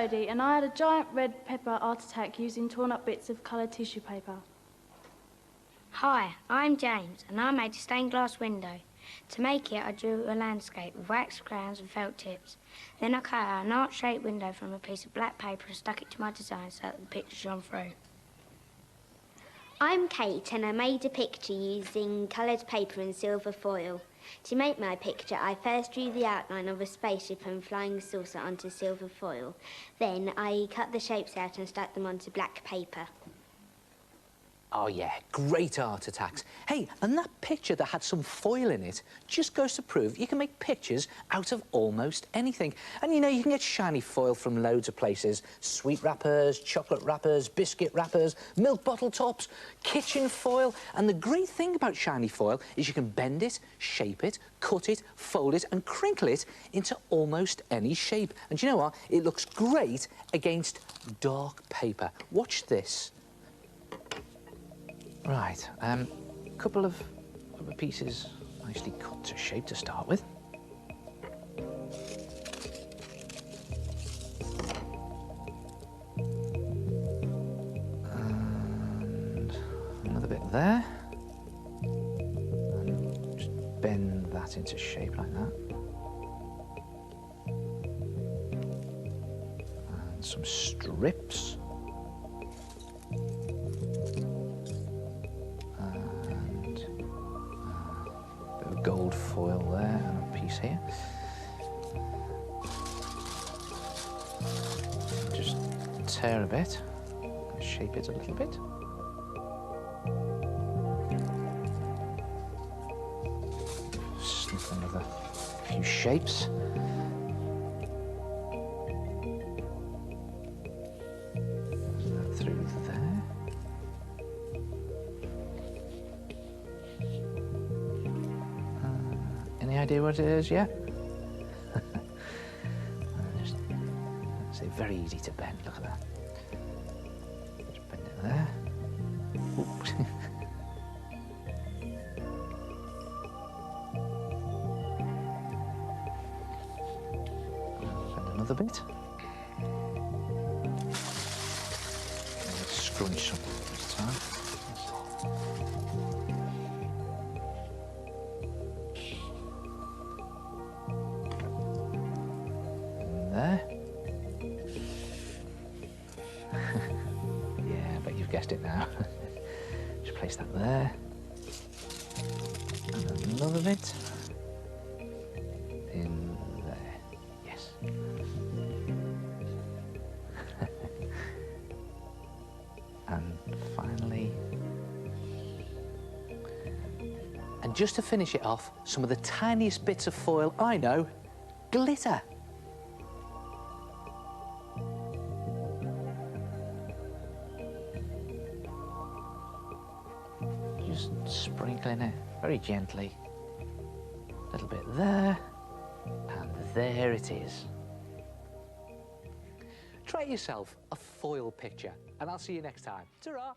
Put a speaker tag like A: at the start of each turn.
A: Jodie, and I had a giant red pepper art attack using torn up bits of coloured tissue paper.
B: Hi, I'm James, and I made a stained glass window. To make it, I drew a landscape with wax crayons and felt tips. Then I cut out an arch-shaped window from a piece of black paper and stuck it to my design so that the picture shone through.
C: I'm Kate, and I made a picture using coloured paper and silver foil. To make my picture, I first drew the outline of a spaceship and flying saucer onto silver foil. Then I cut the shapes out and stuck them onto black paper.
D: Oh, yeah, great art attacks. Hey, and that picture that had some foil in it just goes to prove you can make pictures out of almost anything. And, you know, you can get shiny foil from loads of places. Sweet wrappers, chocolate wrappers, biscuit wrappers, milk bottle tops, kitchen foil. And the great thing about shiny foil is you can bend it, shape it, cut it, fold it and crinkle it into almost any shape. And do you know what? It looks great against dark paper. Watch this. Right, a couple of rubber pieces nicely cut to shape to start with. And another bit there. And just bend that into shape like that. And some strips. Gold foil there and a piece here. Just tear a bit, shape it a little bit. Snip another few shapes. Through there. Any idea what it is yet? It's very easy to bend, look at that. Just bend it there. Oops. Bend another bit. Let's scrunch some this time. There. Yeah, but you've guessed it now. Just place that there. And another bit. In there. Yes. And finally... And just to finish it off, some of the tiniest bits of foil I know, glitter. Just sprinkling it very gently. A little bit there, and there it is. Try yourself a foil picture, and I'll see you next time. Ta-ra!